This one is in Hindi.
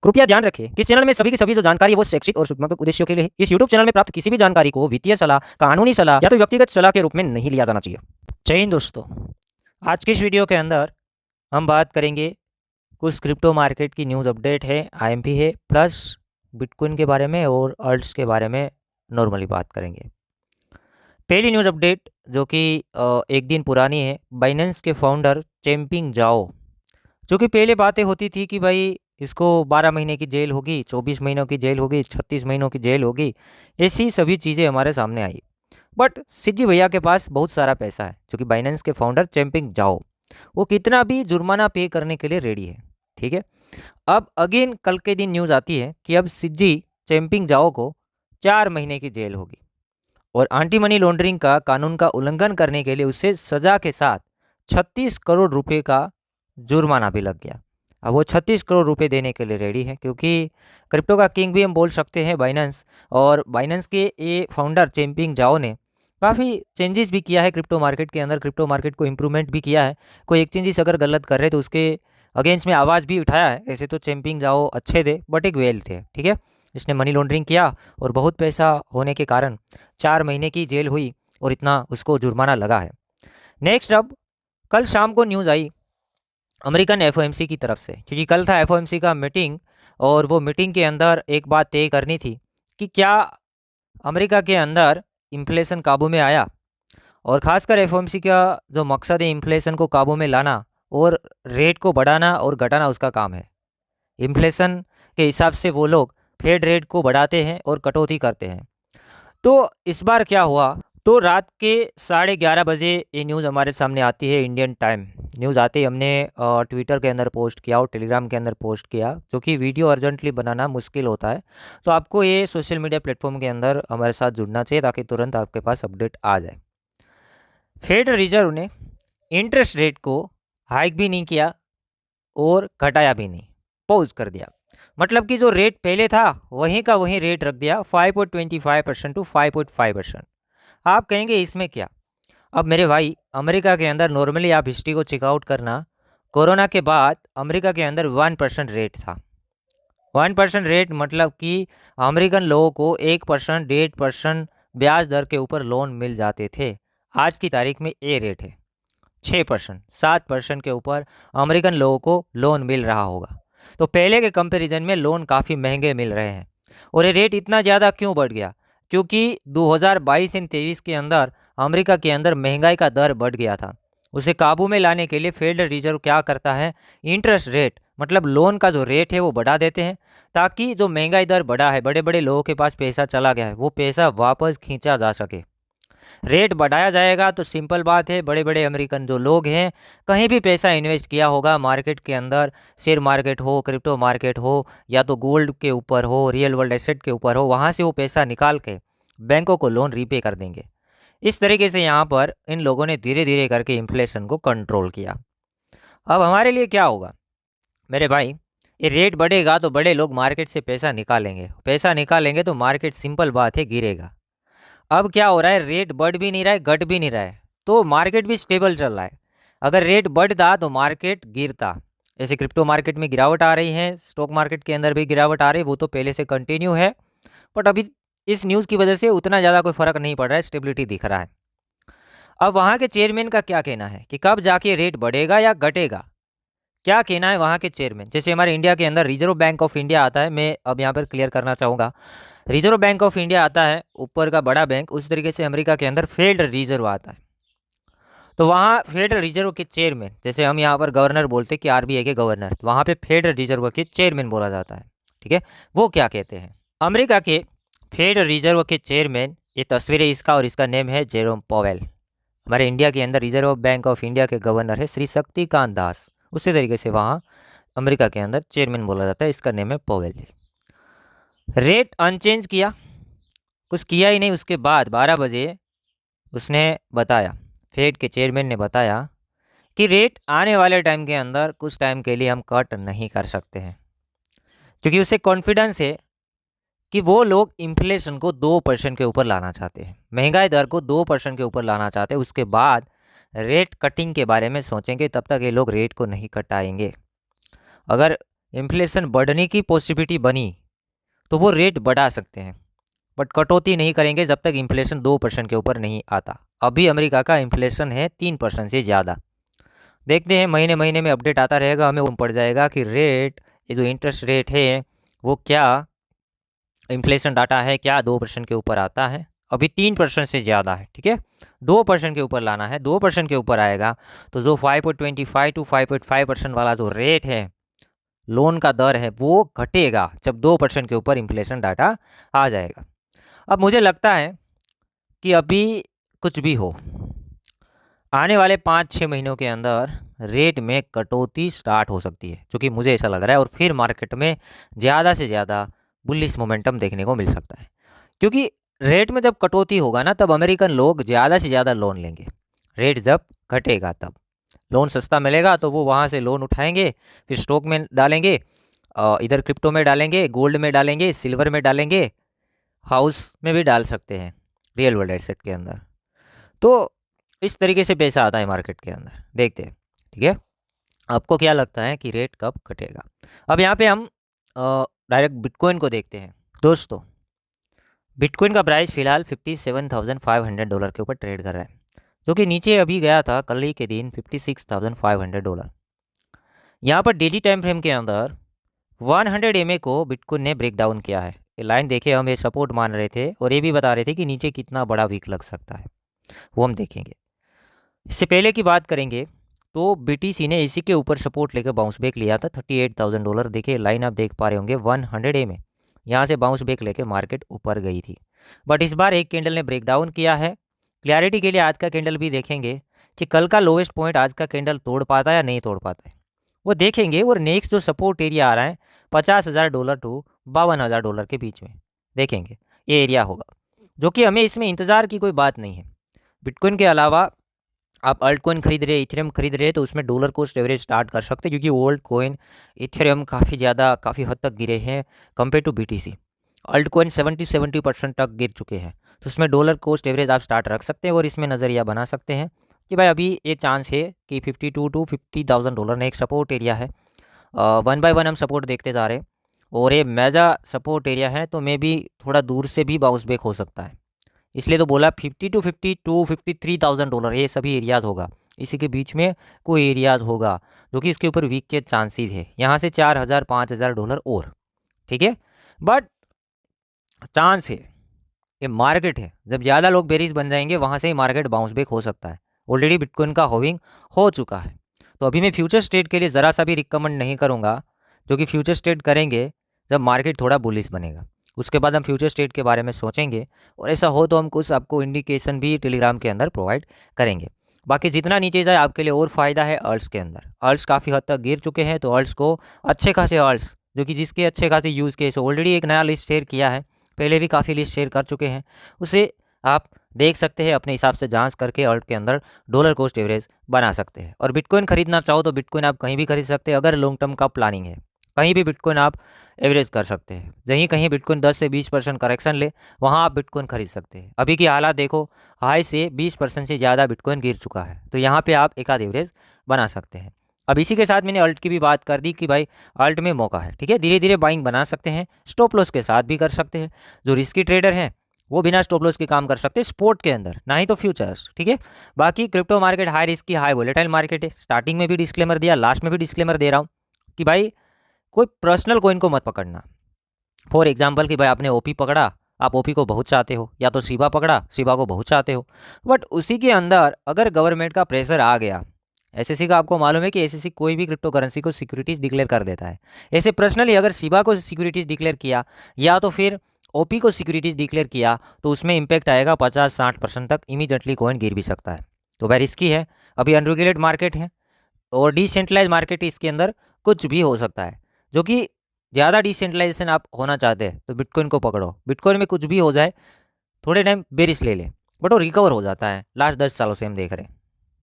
कृपया ध्यान रखें कि इस चैनल में सभी की सभी जो जानकारी है वो शैक्षिक और सूचनात्मक उद्देश्यों के लिए है। इस यूट्यूब चैनल में प्राप्त किसी भी जानकारी को वित्तीय सलाह, कानूनी सलाह या तो व्यक्तिगत सलाह के रूप में नहीं लिया जाना चाहिए। जय हिंद दोस्तों, आज की इस वीडियो के अंदर हम बात करेंगे कुछ क्रिप्टो मार्केट की न्यूज़ अपडेट है, आईएमपी है, प्लस बिटकॉइन के बारे में और अल्ट्स के बारे में नॉर्मली बात करेंगे। पहली न्यूज़ अपडेट जो कि एक दिन पुरानी है, बाइनेंस के फाउंडर चैंपिंग जाओ, जो कि पहले बातें होती थी कि भाई इसको 12 महीने की जेल होगी, 24 महीनों की जेल होगी, 36 महीनों की जेल होगी, ऐसी सभी चीज़ें हमारे सामने आई। बट सिज्जी भैया के पास बहुत सारा पैसा है, जो कि बाइनेंस के फाउंडर चैंपिंग जाओ, वो कितना भी जुर्माना पे करने के लिए रेडी है। ठीक है, अब अगेन कल के दिन न्यूज़ आती है कि अब सिज्जी चैंपिंग जाओ को 4 महीने की जेल होगी और एंटी मनी लॉन्ड्रिंग का कानून का उल्लंघन करने के लिए उसे सजा के साथ 36 करोड़ रुपए का जुर्माना भी लग गया। अब वो 36 करोड़ रुपए देने के लिए रेडी है, क्योंकि क्रिप्टो का किंग भी हम बोल सकते हैं बाइनेंस, और बाइनेंस के ये फाउंडर चैंपिंग जाओ ने काफ़ी चेंजेस भी किया है क्रिप्टो मार्केट के अंदर, क्रिप्टो मार्केट को इम्प्रूवमेंट भी किया है। कोई एक चेंजेस अगर गलत कर रहे तो उसके अगेंस्ट में आवाज़ भी उठाया है। ऐसे तो चैंपिंग जाओ अच्छे थे बट एक वेल थे, ठीक है। इसने मनी लॉन्ड्रिंग किया और बहुत पैसा होने के कारण 4 महीने की जेल हुई और इतना उसको जुर्माना लगा है। नेक्स्ट, अब कल शाम को न्यूज़ आई अमेरिकन एफओएमसी की तरफ से, क्योंकि कल था एफओएमसी का मीटिंग और वो मीटिंग के अंदर एक बात तय करनी थी कि क्या अमेरिका के अंदर इन्फ्लेशन काबू में आया, और ख़ासकर एफओएमसी का जो मकसद है इन्फ्लेशन को काबू में लाना और रेट को बढ़ाना और घटाना उसका काम है। इन्फ्लेशन के हिसाब से वो लोग फेड रेट को बढ़ाते हैं और कटौती करते हैं। तो इस बार क्या हुआ, तो रात के 11:30 बजे ये न्यूज़ हमारे सामने आती है, इंडियन टाइम न्यूज़ आते ही हमने ट्विटर के अंदर पोस्ट किया और टेलीग्राम के अंदर पोस्ट किया, जो कि वीडियो अर्जेंटली बनाना मुश्किल होता है। तो आपको ये सोशल मीडिया प्लेटफॉर्म के अंदर हमारे साथ जुड़ना चाहिए ताकि तुरंत आपके पास अपडेट आ जाए। फेडरल रिजर्व ने इंटरेस्ट रेट को हाइक भी नहीं किया और घटाया भी नहीं, पॉज कर दिया। मतलब कि जो रेट पहले था वहीं का वहीं रेट रख दिया, 5.25% टू 5.5%। आप कहेंगे इसमें क्या। अब मेरे भाई, अमेरिका के अंदर नॉर्मली आप हिस्ट्री को चेकआउट करना, कोरोना के बाद अमेरिका के अंदर 1% रेट था। 1% रेट मतलब कि अमेरिकन लोगों को 1%, 1.5% ब्याज दर के ऊपर लोन मिल जाते थे। आज की तारीख में ये रेट है 6%, 7% के ऊपर अमेरिकन लोगों को लोन मिल रहा होगा। तो पहले के कंपैरिजन में लोन काफ़ी महंगे मिल रहे हैं। और ये रेट इतना ज़्यादा क्यों बढ़ गया, क्योंकि 2022 और 23 के अंदर अमेरिका के अंदर महंगाई का दर बढ़ गया था। उसे काबू में लाने के लिए फेडरल रिजर्व क्या करता है, इंटरेस्ट रेट मतलब लोन का जो रेट है वो बढ़ा देते हैं, ताकि जो महंगाई दर बढ़ा है, बड़े बड़े लोगों के पास पैसा चला गया है, वो पैसा वापस खींचा जा सके। रेट बढ़ाया जाएगा तो सिंपल बात है, बड़े बड़े अमेरिकन जो लोग हैं, कहीं भी पैसा इन्वेस्ट किया होगा मार्केट के अंदर, शेयर मार्केट हो, क्रिप्टो मार्केट हो, या तो गोल्ड के ऊपर हो, रियल वर्ल्ड एसेट के ऊपर हो, वहाँ से वो पैसा निकाल के बैंकों को लोन रीपे कर देंगे। इस तरीके से यहाँ पर इन लोगों ने धीरे धीरे करके इन्फ्लेशन को कंट्रोल किया। अब हमारे लिए क्या होगा मेरे भाई, ये रेट बढ़ेगा तो बड़े लोग मार्केट से पैसा निकालेंगे, पैसा निकालेंगे तो मार्केट सिंपल बात है गिरेगा। अब क्या हो रहा है, रेट बढ़ भी नहीं रहा है, घट भी नहीं रहा है, तो मार्केट भी स्टेबल चल रहा है। अगर रेट बढ़ता तो मार्केट गिरता। जैसे क्रिप्टो मार्केट में गिरावट आ रही है, स्टॉक मार्केट के अंदर भी गिरावट आ रही है, वो तो पहले से कंटिन्यू है, बट अभी इस न्यूज़ की वजह से उतना ज़्यादा कोई फ़र्क नहीं पड़ रहा है, स्टेबिलिटी दिख रहा है। अब वहाँ के चेयरमैन का क्या कहना है कि कब जाके रेट बढ़ेगा या घटेगा, क्या कहना है वहाँ के चेयरमैन। जैसे हमारे इंडिया के अंदर रिजर्व बैंक ऑफ इंडिया आता है, मैं अब यहाँ पर क्लियर करना चाहूँगा, रिजर्व बैंक ऑफ इंडिया आता है ऊपर का बड़ा बैंक, उस तरीके से अमेरिका के अंदर फेडरल रिजर्व आता है। तो वहाँ फेडरल रिजर्व के चेयरमैन, जैसे हम यहाँ पर गवर्नर बोलते हैं कि आरबीआई के गवर्नर, तो वहाँ पे फेडरल रिजर्व के चेयरमैन बोला जाता है। ठीक है, वो क्या कहते हैं, अमेरिका के फेडरल रिजर्व के चेयरमैन, ये तस्वीर है इसका और इसका नेम है जेरोम पॉवेल। हमारे इंडिया के अंदर रिजर्व बैंक ऑफ इंडिया के गवर्नर है श्री शक्तिकांत दास, उसी तरीके से वहाँ अमेरिका के अंदर चेयरमैन बोला जाता है, इसका नेम है पॉवेल जी। रेट अनचेंज किया, कुछ किया ही नहीं। उसके बाद 12 बजे उसने बताया, फेड के चेयरमैन ने बताया कि रेट आने वाले टाइम के अंदर कुछ टाइम के लिए हम कट नहीं कर सकते हैं, क्योंकि उसे कॉन्फिडेंस है कि वो लोग इन्फ्लेशन को 2% के ऊपर लाना चाहते हैं, महंगाई दर को 2% के ऊपर लाना चाहते हैं। उसके बाद रेट कटिंग के बारे में सोचेंगे, तब तक ये लोग रेट को नहीं कटाएंगे। अगर इन्फ्लेशन बढ़ने की पॉसिबिलिटी बनी तो वो रेट बढ़ा सकते हैं, बट कटौती नहीं करेंगे जब तक इन्फ्लेशन 2% के ऊपर नहीं आता। अभी अमेरिका का इन्फ्लेशन है 3% से ज़्यादा। देखते हैं, महीने महीने में अपडेट आता रहेगा, हमें वो पड़ जाएगा कि रेट, ये जो इंटरेस्ट रेट है वो क्या इन्फ्लेशन डाटा है, क्या 2% के ऊपर आता है। अभी 3% से ज़्यादा है, ठीक है। 2% के ऊपर लाना है, 2% के ऊपर आएगा तो जो 5.25 टू 5.5% वाला जो रेट है, लोन का दर है, वो घटेगा जब 2% के ऊपर इन्फ्लेशन डाटा आ जाएगा। अब मुझे लगता है कि अभी कुछ भी हो, आने वाले 5-6 महीनों के अंदर रेट में कटौती स्टार्ट हो सकती है, जो कि मुझे ऐसा लग रहा है, और फिर मार्केट में ज़्यादा से ज़्यादा बुलिश मोमेंटम देखने को मिल सकता है। क्योंकि रेट में जब कटौती होगा ना, तब अमेरिकन लोग ज़्यादा से ज़्यादा लोन लेंगे। रेट जब घटेगा तब लोन सस्ता मिलेगा तो वो वहाँ से लोन उठाएंगे, फिर स्टॉक में डालेंगे, इधर क्रिप्टो में डालेंगे, गोल्ड में डालेंगे, सिल्वर में डालेंगे, हाउस में भी डाल सकते हैं, रियल वर्ल्ड एसेट के अंदर। तो इस तरीके से पैसा आता है मार्केट के अंदर, देखते हैं, ठीक है। आपको क्या लगता है कि रेट कब घटेगा? अब यहाँ पे हम डायरेक्ट बिटकॉइन को देखते हैं। दोस्तों, बिटकॉइन का प्राइस फिलहाल $57,500 के ऊपर ट्रेड कर रहा है, जो कि नीचे अभी गया था कल ही के दिन $56,500। यहाँ पर डेली टाइम फ्रेम के अंदर 100 EMA को बिटकॉइन ने ब्रेक डाउन किया है। ये लाइन देखे, हम ये सपोर्ट मान रहे थे और ये भी बता रहे थे कि नीचे कितना बड़ा वीक लग सकता है, वो हम देखेंगे। इससे पहले की बात करेंगे तो BTC ने इसी के ऊपर सपोर्ट लेकर बाउंस बैक लिया था $38,000। देखिए लाइन आप देख पा रहे होंगे 100 EMA, यहाँ से बाउंस बैक लेके मार्केट ऊपर गई थी, बट इस बार एक कैंडल ने ब्रेक डाउन किया है। क्लैरिटी के लिए आज का कैंडल भी देखेंगे कि कल का लोवेस्ट पॉइंट आज का कैंडल तोड़ पाता है या नहीं तोड़ पाता है, वो देखेंगे। और नेक्स्ट जो सपोर्ट एरिया आ रहा है $50,000 टू $52,000 के बीच में, देखेंगे ये एरिया होगा, जो कि हमें इसमें इंतज़ार की कोई बात नहीं है। बिटकॉइन के अलावा आप अल्ट कॉइन खरीद रहे, इथेरियम खरीद रहे, तो उसमें डॉलर कोस्ट एवरेज स्टार्ट कर सकते हैं, क्योंकि ओल्ड कॉइन इथेरियम काफ़ी हद तक गिरे हैं compare to BTC। Altcoin 70% तक गिर चुके हैं, तो उसमें डॉलर कोस्ट एवरेज आप स्टार्ट रख सकते हैं और इसमें नज़रिया बना सकते हैं कि भाई अभी ये चांस है कि $52,000 टू $50,000 ने एक सपोर्ट एरिया है। 1 बाय 1 हम सपोर्ट देखते जा रहे हैं, और ये मेजा सपोर्ट एरिया है, तो मे भी थोड़ा दूर से भी बाउंस बैक हो सकता है। इसलिए तो बोला 50 टू 52 $53,000 ये सभी एरियाज होगा, इसी के बीच में कोई एरियाज होगा जो कि इसके ऊपर वीक के चांसेस है। यहाँ से $4,000 $5,000 और, ठीक है, बट चांस है, ये मार्केट है, जब ज़्यादा लोग बेरिश बन जाएंगे वहाँ से ही मार्केट बाउंस बैक हो सकता है। ऑलरेडी बिटकॉइन का होविंग हो चुका है, तो अभी मैं फ्यूचर ट्रेड के लिए ज़रा सा भी रिकमेंड नहीं करूँगा, जो कि फ्यूचर ट्रेड करेंगे जब मार्केट थोड़ा बुलिश बनेगा, उसके बाद हम फ्यूचर ट्रेड के बारे में सोचेंगे, और ऐसा हो तो हम कुछ आपको इंडिकेशन भी टेलीग्राम के अंदर प्रोवाइड करेंगे। बाकी जितना नीचे जाए आपके लिए और फ़ायदा है अल्ट्स के अंदर। अल्ट्स काफ़ी हद तक गिर चुके हैं, तो अल्ट्स को अच्छे खासे अल्ट्स जो कि जिसके अच्छे खासे यूज़ केस, ऑलरेडी एक नया लिस्ट शेयर किया है, पहले भी काफ़ी लिस्ट शेयर कर चुके हैं, उसे आप देख सकते हैं, अपने हिसाब से जांच करके अल्ट के अंदर डॉलर कोस्ट एवरेज बना सकते हैं। और बिटकॉइन खरीदना चाहो तो बिटकॉइन आप कहीं भी खरीद सकते हैं, अगर लॉन्ग टर्म का प्लानिंग है, कहीं भी बिटकॉइन आप एवरेज कर सकते हैं। जहीं कहीं बिटकॉइन 10 से 20% करेक्शन ले, वहाँ आप बिटकॉइन खरीद सकते हैं। अभी की हालात देखो, हाई से 20% से ज़्यादा बिटकॉइन गिर चुका है, तो यहाँ पे आप एक आध एवरेज बना सकते हैं। अब इसी के साथ मैंने अल्ट की भी बात कर दी कि भाई अल्ट में मौका है, ठीक है, धीरे धीरे बाइंग बना सकते हैं, स्टॉप लॉस के साथ भी कर सकते हैं। जो रिस्की ट्रेडर हैं वो बिना स्टॉप लॉस के काम कर सकते हैं स्पोर्ट के अंदर, ना ही तो फ्यूचर्स, ठीक है। बाकी क्रिप्टो मार्केट हाई रिस्क की हाई वोलेटाइल मार्केट है। स्टार्टिंग में भी डिस्क्लेमर दिया, लास्ट में भी डिस्क्लेमर दे रहा हूँ कि भाई कोई पर्सनल कॉइन को मत पकड़ना। फॉर एग्जाम्पल कि भाई आपने ओपी पकड़ा, आप ओपी को बहुत चाहते हो, या तो शिबा पकड़ा, शिबा को बहुत चाहते हो, बट उसी के अंदर अगर गवर्नमेंट का प्रेशर आ गया, एसएससी का आपको मालूम है कि एसएससी कोई भी क्रिप्टो करेंसी को सिक्योरिटीज डिक्लेयर कर देता है। ऐसे पर्सनली अगर शिबा को सिक्योरिटीज डिक्लेयर किया या तो फिर ओपी को सिक्योरिटीज डिक्लेयर किया, तो उसमें इंपैक्ट आएगा 50-60% तक, इमीडिएटली कॉइन गिर भी सकता है। तो भाई रिस्की है, अभी अनरेगुलेटेड मार्केट है और डिसेंट्रलाइज मार्केट, इसके अंदर कुछ भी हो सकता है। जो कि ज़्यादा डिसेंट्रलाइजेशन आप होना चाहते हैं तो बिटकॉइन को पकड़ो, बिटकॉइन में कुछ भी हो जाए, थोड़े टाइम बेरिश ले ले, बट वो रिकवर हो जाता है, लास्ट 10 सालों से हम देख रहे हैं।